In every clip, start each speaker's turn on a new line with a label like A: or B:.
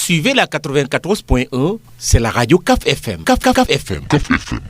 A: suivez la 94.1, c'est la radio CAF FM. CAF FM. CAF FM.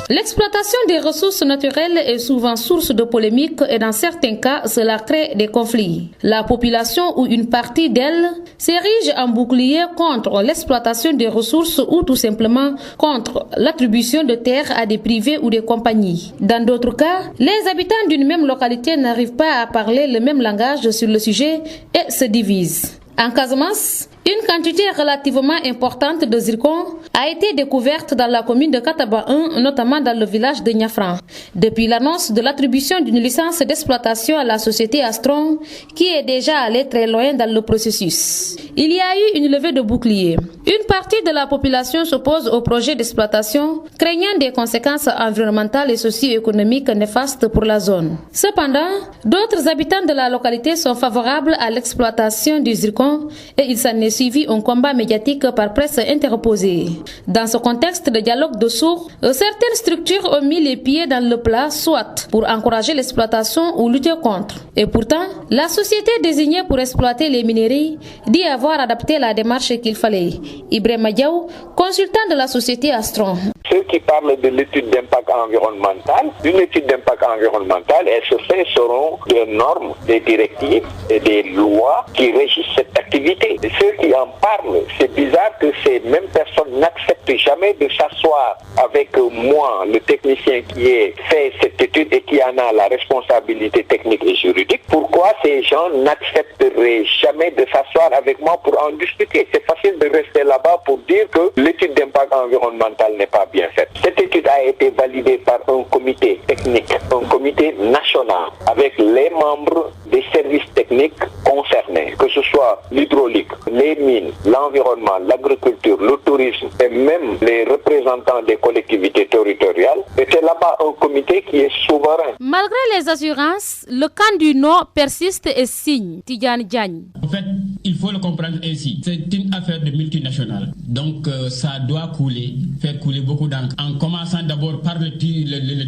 B: L'exploitation des ressources naturelles est souvent source de polémiques et dans certains cas, cela crée des conflits. La population ou une partie d'elle s'érige en bouclier contre l'exploitation des ressources ou tout simplement contre l'attribution de terres à des privés ou des compagnies. Dans d'autres cas, les habitants d'une même localité n'arrivent pas à parler le même langage sur le sujet et se divisent. En Casamance, une quantité relativement importante de zircon a été découverte dans la commune de Kataba 1, notamment dans le village de Niafran. Depuis l'annonce de l'attribution d'une licence d'exploitation à la société Astron, qui est déjà allée très loin dans le processus, il y a eu une levée de bouclier. Une partie de la population s'oppose au projet d'exploitation, craignant des conséquences environnementales et socio-économiques néfastes pour la zone. Cependant, d'autres habitants de la localité sont favorables à l'exploitation du zircon et il s'en est suivi un combat médiatique par presse interposée. Dans ce contexte de dialogue de sourds, certaines structures ont mis les pieds dans le plat, soit pour encourager l'exploitation ou lutter contre. Et pourtant, la société désignée pour exploiter les minerais dit avoir adapté la démarche qu'il fallait. Ibrahima Diaw, consultant de la société Astron.
C: Ceux qui parlent de l'étude d'impact environnemental, une étude d'impact environnemental, elle se fait selon des normes, des directives et des lois qui régissent cette activité. Et ceux qui en parlent, c'est bizarre que ces mêmes personnes n'acceptent jamais de s'asseoir avec moi, le technicien qui a fait cette étude et qui en a la responsabilité technique et juridique. Pourquoi ces gens n'accepteraient jamais de s'asseoir avec moi pour en discuter? C'est facile de rester là-bas pour dire que l'étude d'impact environnemental n'est pas bien faite. Cette étude a été validée par un comité technique, un comité national, avec les membres des services techniques concernés, que ce soit l'hydraulique, les mines, l'environnement, l'agriculture, le tourisme et même les représentants des collectivités territoriales. C'était là-bas un comité qui est souverain.
B: Malgré les assurances, le camp du non persiste et signe. Tidjane Diagne.
D: En fait, il faut le comprendre ainsi. C'est une affaire de multinationales. Donc, ça doit couler, faire couler beaucoup d'encre. En commençant d'abord par le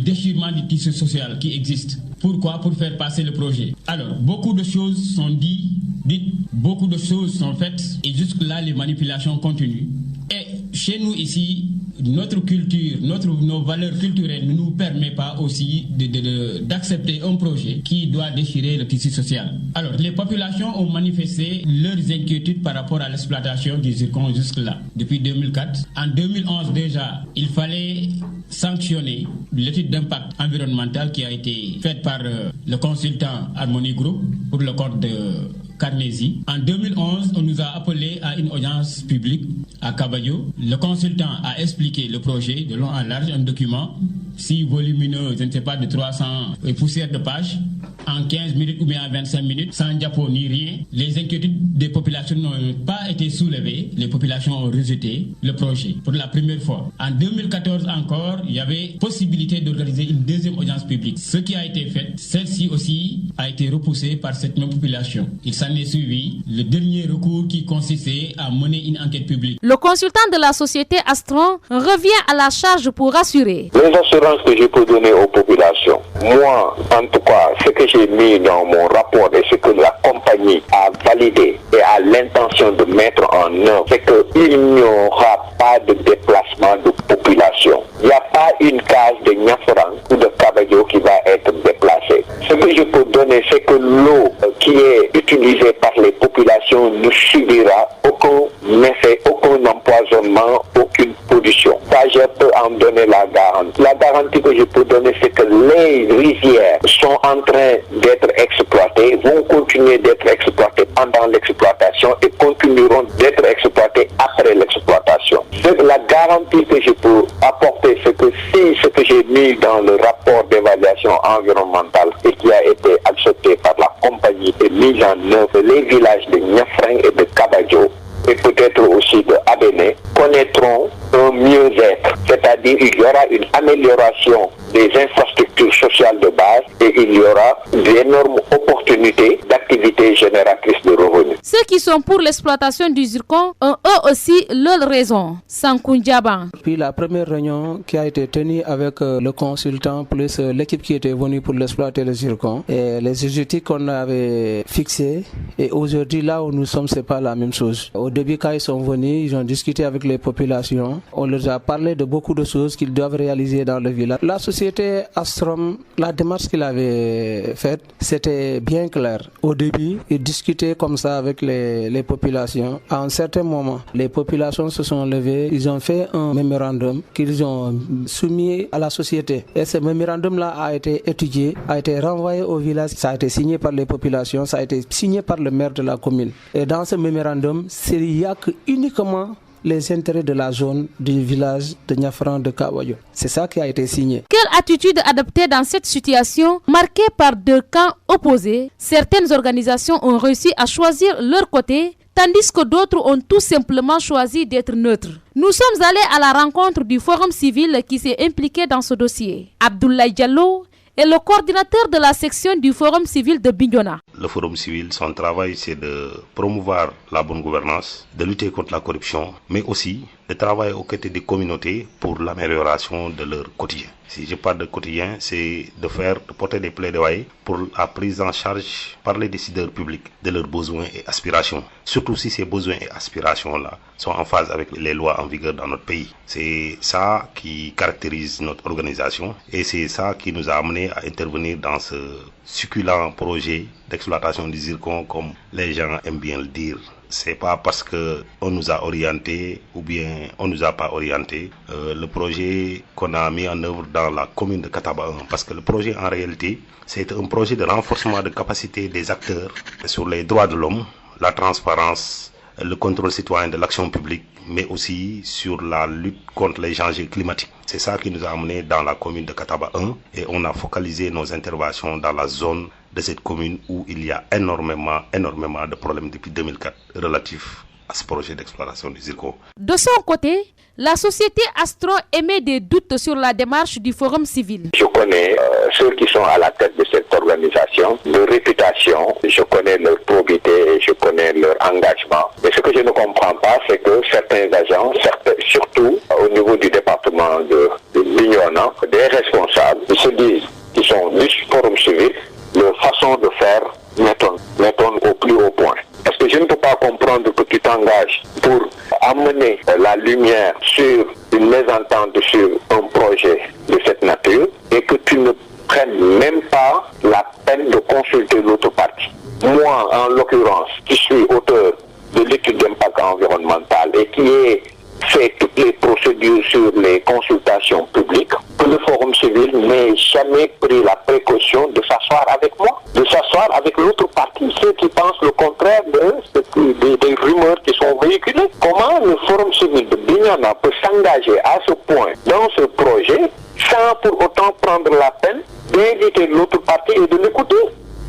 D: déchirement du tissu social qui existe. Pourquoi? Pour faire passer le projet. Alors, beaucoup de choses sont dites, beaucoup de choses sont faites et jusque-là, les manipulations continuent. Et chez nous ici, notre culture, nos valeurs culturelles ne nous permettent pas aussi d'accepter un projet qui doit déchirer le tissu social. Alors, les populations ont manifesté leurs inquiétudes par rapport à l'exploitation du zircon jusque-là, depuis 2004. En 2011 déjà, il fallait sanctionner l'étude d'impact environnemental qui a été faite par le consultant Harmony Group pour le compte de Carnegie. En 2011, on nous a appelé à une audience publique à Cabayo. Le consultant a expliqué le projet de long en large, un document si volumineux, je ne sais pas, de 300 poussières de pages, en 15 minutes ou bien en 25 minutes, sans diapo ni rien. Les inquiétudes des populations n'ont pas été soulevées. Les populations ont rejeté le projet pour la première fois. En 2014 encore, il y avait possibilité d'organiser une deuxième audience publique. Ce qui a été fait, celle-ci aussi a été repoussée par cette même population. Il s'en est suivi le dernier recours qui consistait à mener une enquête publique.
B: Le consultant de la société Astron revient à la charge pour rassurer.
C: Les assurances que je peux donner aux populations, moi, en tout cas, ce que j'ai mis dans mon rapport et ce que la compagnie a validé et a l'intention de mettre en œuvre, c'est qu'il n'y aura pas de déplacement de population. Il n'y a pas une case de Niafran ou de Cabadio qui va être déplacée. Ce que je peux donner, c'est que l'eau qui est utilisée par les populations ne subira aucun effet, aucun empoisonnement, aucune pollution. Ça, je peux en donner la garantie. La garantie que je peux donner, c'est que les rivières sont en train d'être exploitées, vont continuer d'être exploitées pendant l'exploitation et continueront d'être exploitées après l'exploitation. La garantie que je peux apporter, c'est que si ce que j'ai mis dans le rapport d'évaluation environnementale et qui a été accepté par la compagnie est mis en œuvre, les villages de Niafran et de Cabadio et peut-être aussi de Abéné connaîtront un mieux-être, c'est-à-dire il y aura une amélioration des infrastructures sociales de base et il y aura d'énormes opportunités d'activités génératrices de revenus.
B: ceux qui sont pour l'exploitation du zircon ont eux aussi leurs raisons. Sankou Diaban.
E: Puis la première réunion qui a été tenue avec le consultant plus l'équipe qui était venue pour l'exploiter le zircon et les objectifs qu'on avait fixés, et aujourd'hui là où nous sommes c'est pas la même chose. Au début quand ils sont venus, ils ont discuté avec les populations, on leur a parlé de beaucoup de choses qu'ils doivent réaliser dans le village. La société Astrom, la démarche qu'il avait faite, c'était bien clair. Au début, ils discutaient comme ça avec les populations. À un certain moment, les populations se sont levées, ils ont fait un mémorandum qu'ils ont soumis à la société. Et ce mémorandum-là a été étudié, a été renvoyé au village, ça a été signé par les populations, ça a été signé par le maire de la commune. Et dans ce mémorandum, il n'y a que uniquement les intérêts de la zone du village de Niafran de Kawayo. C'est ça qui a été signé.
B: Quelle attitude adopter dans cette situation marquée par deux camps opposés? Certaines organisations ont réussi à choisir leur côté, tandis que d'autres ont tout simplement choisi d'être neutres. Nous sommes allés à la rencontre du Forum civil qui s'est impliqué dans ce dossier. Abdoulaye Diallo est le coordinateur de la section du Forum civil de Bignona.
F: Le Forum civil, son travail, c'est de promouvoir la bonne gouvernance, de lutter contre la corruption, mais aussi de travailler aux côtés des communautés pour l'amélioration de leur quotidien. Si je parle de quotidien, c'est de porter des plaidoyers pour la prise en charge par les décideurs publics de leurs besoins et aspirations. Surtout si ces besoins et aspirations-là sont en phase avec les lois en vigueur dans notre pays. C'est ça qui caractérise notre organisation et c'est ça qui nous a amené à intervenir dans ce succulent projet d'exploitation du zircon, comme les gens aiment bien le dire. C'est pas parce que on nous a orienté ou bien on nous a pas orienté le projet qu'on a mis en œuvre dans la commune de Kataba 1, parce que le projet en réalité c'est un projet de renforcement de capacité des acteurs sur les droits de l'homme, la transparence, le contrôle citoyen de l'action publique, mais aussi sur la lutte contre les changements climatiques. C'est ça qui nous a amené dans la commune de Kataba 1 et on a focalisé nos interventions dans la zone de cette commune où il y a énormément de problèmes depuis 2004 relatifs à ce projet d'exploration du zircon.
B: De son côté, la société Astro émet des doutes sur la démarche du Forum civil.
C: Je connais ceux qui sont à la tête de cette organisation, leur réputation, je connais leur probité et je connais leur engagement. Mais ce que je ne comprends pas, c'est que certains agents, surtout au niveau du département de Bignona, des responsables, ils se disent qu'ils sont du Forum civil, leur façon de faire m'étonne au plus haut point. Parce que je ne peux pas comprendre que tu t'engages pour amener la lumière sur une mésentente sur un projet de cette nature et que tu ne prennes même pas la peine de consulter l'autre partie. Moi, en l'occurrence, qui suis auteur de l'étude d'impact environnemental et qui ai fait toutes les procédures sur les consultations publiques, que le Forum civil n'ait jamais pris la précaution de s'asseoir avec moi, de s'asseoir avec l'autre partie, ceux qui pensent le contraire des rumeurs qui sont véhiculées. Comment le Forum civil de Bignona peut s'engager à ce point dans ce projet sans pour autant prendre la peine d'inviter l'autre partie et de l'écouter?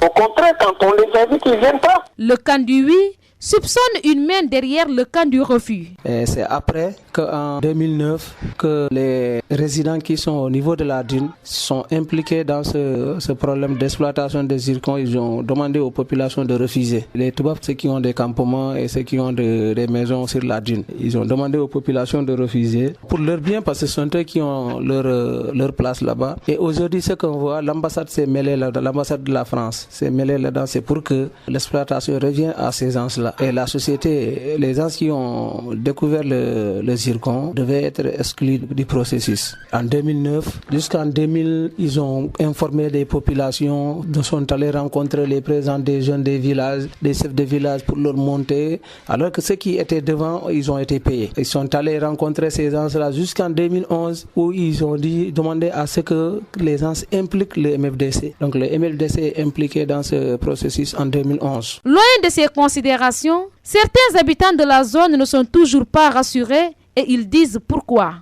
C: Au contraire, quand on les invite, ils ne viennent pas.
B: Le camp du oui soupçonne une main derrière le camp du refus.
E: Et c'est après qu'en 2009 que les résidents qui sont au niveau de la dune sont impliqués dans ce problème d'exploitation des zircons. Ils ont demandé aux populations de refuser. Les Toubabs, ceux qui ont des campements et ceux qui ont des maisons sur la dune, ils ont demandé aux populations de refuser pour leur bien, parce que ce sont eux qui ont leur place là-bas. Et aujourd'hui, ce qu'on voit, l'ambassade s'est mêlée là-dedans, l'ambassade de la France s'est mêlée là-dedans, c'est pour que l'exploitation revienne à ces gens-là. Et la société, les gens qui ont découvert le zircon devaient être exclus du processus. En 2009, jusqu'en 2000, ils ont informé les populations, ils sont allés rencontrer les présidents des jeunes des villages, des chefs de village pour leur monter, alors que ceux qui étaient devant, ils ont été payés. Ils sont allés rencontrer ces gens-là jusqu'en 2011, où ils ont demandé à ce que les gens impliquent le MFDC. Donc le MFDC est impliqué dans ce processus en 2011.
B: Loin de ces considérations, certains habitants de la zone ne sont toujours pas rassurés et ils disent pourquoi.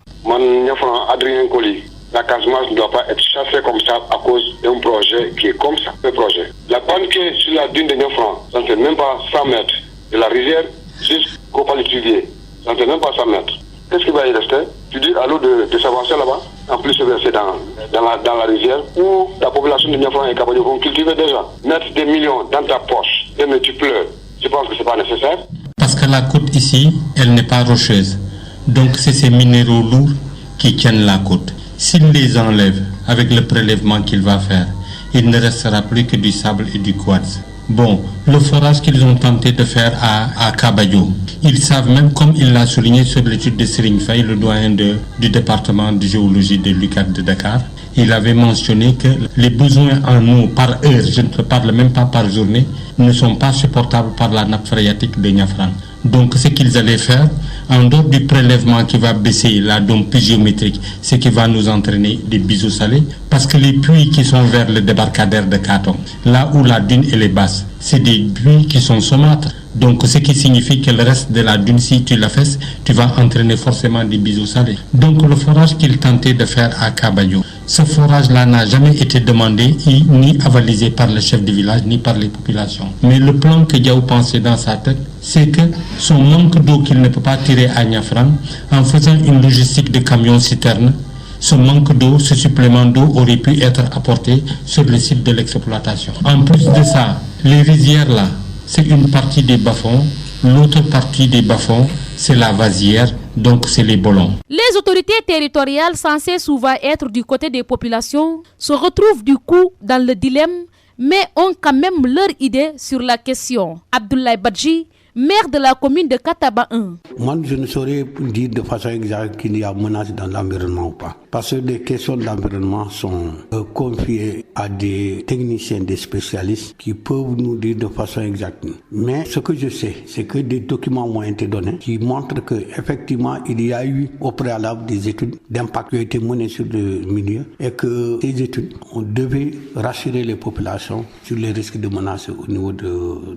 G: Adrien Colli, la Casamance ne doit pas être chassée comme ça à cause d'un projet qui est comme ça, ce projet. La bande qui est sur la dune de Niafran, ça ne fait même pas 100 mètres de la rivière jusqu'au palétuvier. Ça ne fait même pas 100 mètres. Qu'est-ce qui va y rester? Tu dis à l'eau de s'avancer là-bas, en plus se verser dans la rivière où la population de Niafran et Kabadio vont cultiver déjà. Mettre des millions dans ta poche et mais tu pleures. Je pense que ce n'est pas nécessaire.
D: Parce que la côte ici, elle n'est pas rocheuse. Donc c'est ces minéraux lourds qui tiennent la côte. S'il les enlève avec le prélèvement qu'il va faire, il ne restera plus que du sable et du quartz. Bon, le forage qu'ils ont tenté de faire à Kabayo, ils savent même, comme il l'a souligné sur l'étude de Serigne Faye, le doyen du département de géologie de l'UCAD de Dakar, il avait mentionné que les besoins en eau par heure, je ne parle même pas par journée, ne sont pas supportables par la nappe phréatique de Niafrane. Donc ce qu'ils allaient faire, en dehors du prélèvement qui va baisser la dôme pluviométrique, ce qui va nous entraîner des biseaux salés, parce que les puits qui sont vers le débarcadère de Katon, là où la dune elle est basse, c'est des puits qui sont saumâtres. Donc ce qui signifie que le reste de la dune, si tu la fesses, tu vas entraîner forcément des biseaux salés. Donc le forage qu'il tentait de faire à Kabayo, ce forage-là n'a jamais été demandé ni avalisé par le chef de village ni par les populations. Mais le plan que Diaw pensait dans sa tête, c'est que son manque d'eau qu'il ne peut pas tirer à Niafrane, en faisant une logistique de camions-citernes, ce manque d'eau, ce supplément d'eau aurait pu être apporté sur le site de l'exploitation. En plus de ça, les rizières là, c'est une partie des bas-fonds, l'autre partie des bas-fonds, c'est la vasière, donc c'est les bolons.
B: Les autorités territoriales, censées souvent être du côté des populations, se retrouvent du coup dans le dilemme, mais ont quand même leur idée sur la question. Abdoulaye Badji, maire de la commune de Kataba 1.
H: Moi, je ne saurais dire de façon exacte qu'il y a menace dans l'environnement ou pas. Parce que les questions de l'environnement sont confiées à des techniciens, des spécialistes qui peuvent nous dire de façon exacte. Mais ce que je sais, c'est que des documents m'ont été donnés qui montrent qu'effectivement, il y a eu au préalable des études d'impact qui ont été menées sur le milieu et que ces études, on devait rassurer les populations sur les risques de menaces au niveau de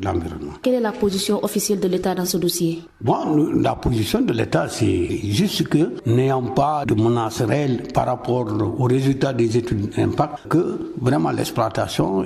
H: l'environnement.
B: Quelle est la position officielle de l'État dans ce dossier?
H: Bon, la position de l'État, c'est juste que, n'ayant pas de menace réelle par rapport aux résultats des études d'impact, que vraiment l'exploitation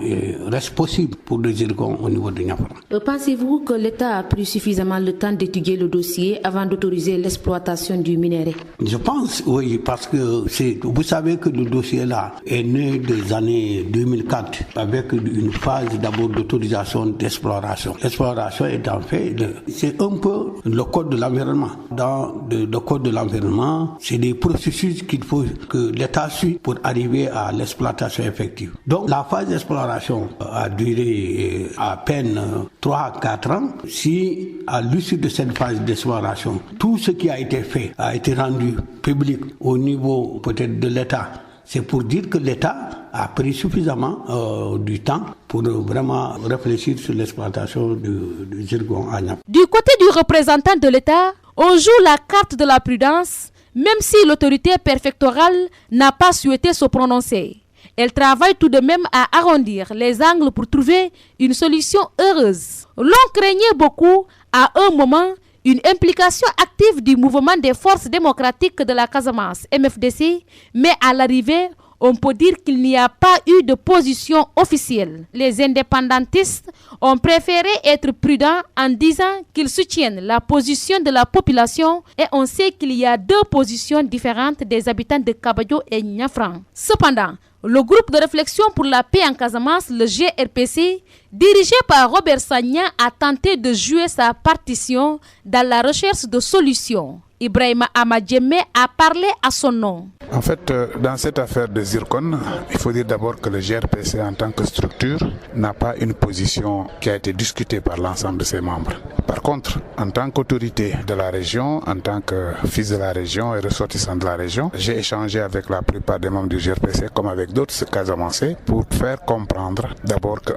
H: reste possible pour le zircon au niveau de Niafrane.
B: Pensez-vous que l'État a pris suffisamment le temps d'étudier le dossier avant d'autoriser l'exploitation du minerai?
H: Je pense, oui, parce que vous savez que le dossier-là est né des années 2004 avec une phase d'abord d'autorisation d'exploration. L'exploration étant faite, c'est un peu le code de l'environnement. Dans le code de l'environnement, c'est des processus qu'il faut que l'État suit pour arriver à l'exploitation effective. Donc la phase d'exploration a duré à peine 3 à 4 ans. Si à l'issue de cette phase d'exploration, tout ce qui a été fait a été rendu public au niveau peut-être de l'État, c'est pour dire que l'État a pris suffisamment du temps pour vraiment réfléchir sur l'exploitation du zircon à Niafrane.
B: Du côté du représentant de l'État, on joue la carte de la prudence, même si l'autorité préfectorale n'a pas souhaité se prononcer. Elle travaille tout de même à arrondir les angles pour trouver une solution heureuse. L'on craignait beaucoup, à un moment, une implication active du mouvement des forces démocratiques de la Casamance, MFDC, mais à l'arrivée, on peut dire qu'il n'y a pas eu de position officielle. Les indépendantistes ont préféré être prudents en disant qu'ils soutiennent la position de la population et on sait qu'il y a deux positions différentes des habitants de Kabayo et Niafrane. Cependant, le groupe de réflexion pour la paix en Casamance, le GRPC, dirigé par Robert Sagna, a tenté de jouer sa partition dans la recherche de solutions. Ibrahima Amadjeme a parlé à son nom.
I: En fait, dans cette affaire de zircon, il faut dire d'abord que le GRPC en tant que structure n'a pas une position qui a été discutée par l'ensemble de ses membres. Par contre, en tant qu'autorité de la région, en tant que fils de la région et ressortissant de la région, j'ai échangé avec la plupart des membres du GRPC comme avec d'autres Casamancés pour faire comprendre d'abord que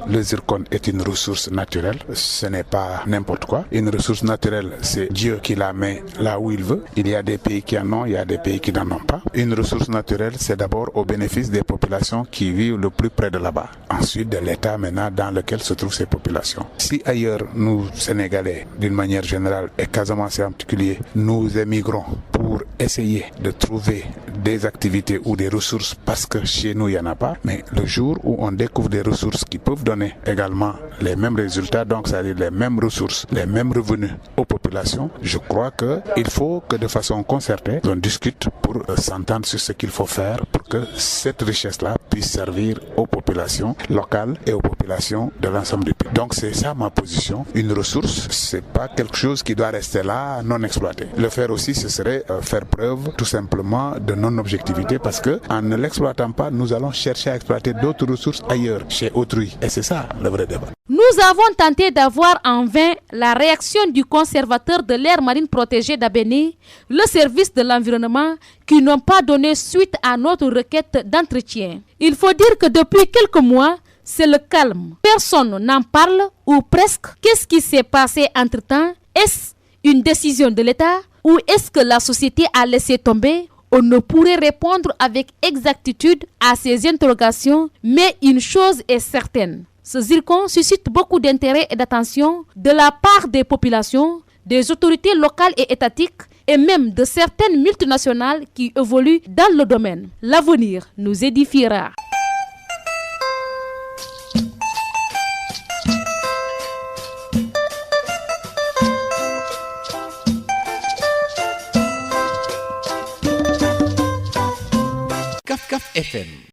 I: le zircon est une ressource naturelle, ce n'est pas n'importe quoi. Une ressource naturelle, c'est Dieu qui la met là où il veut. Il y a des pays qui en ont, il y a des pays qui n'en ont pas. Une ressource naturelle, c'est d'abord au bénéfice des populations qui vivent le plus près de là-bas. Ensuite, de l'État maintenant dans lequel se trouvent ces populations. Si ailleurs, nous, Sénégalais, d'une manière générale, et Casamance en particulier, nous émigrons pour essayer de trouver des activités ou des ressources parce que chez nous, il n'y en a pas. Mais le jour où on découvre des ressources qui peuvent donner également les mêmes résultats, donc c'est-à-dire les mêmes ressources, les mêmes revenus aux populations, je crois qu'il faut que de façon concertée, on discute pour s'entendre sur ce qu'il faut faire pour que cette richesse-là puisse servir aux populations locales et aux populations de l'ensemble du pays. Donc c'est ça ma position. Une ressource, c'est pas quelque chose qui doit rester là non exploité. Le faire aussi, ce serait faire preuve tout simplement de non-objectivité, parce que en ne l'exploitant pas, nous allons chercher à exploiter d'autres ressources ailleurs, chez autrui. Et c'est ça le vrai débat.
B: Nous avons tenté d'avoir en vain la réaction du conservateur de l'aire marine protégée d'Abéné, le service de l'environnement, qui n'ont pas donné suite à notre requête d'entretien. Il faut dire que depuis quelques mois, c'est le calme. Personne n'en parle, ou presque. Qu'est-ce qui s'est passé entre-temps? Est-ce une décision de l'État ou est-ce que la société a laissé tomber? On ne pourrait répondre avec exactitude à ces interrogations, mais une chose est certaine. Ce zircon suscite beaucoup d'intérêt et d'attention de la part des populations, des autorités locales et étatiques, et même de certaines multinationales qui évoluent dans le domaine. L'avenir nous édifiera.
A: CAF FM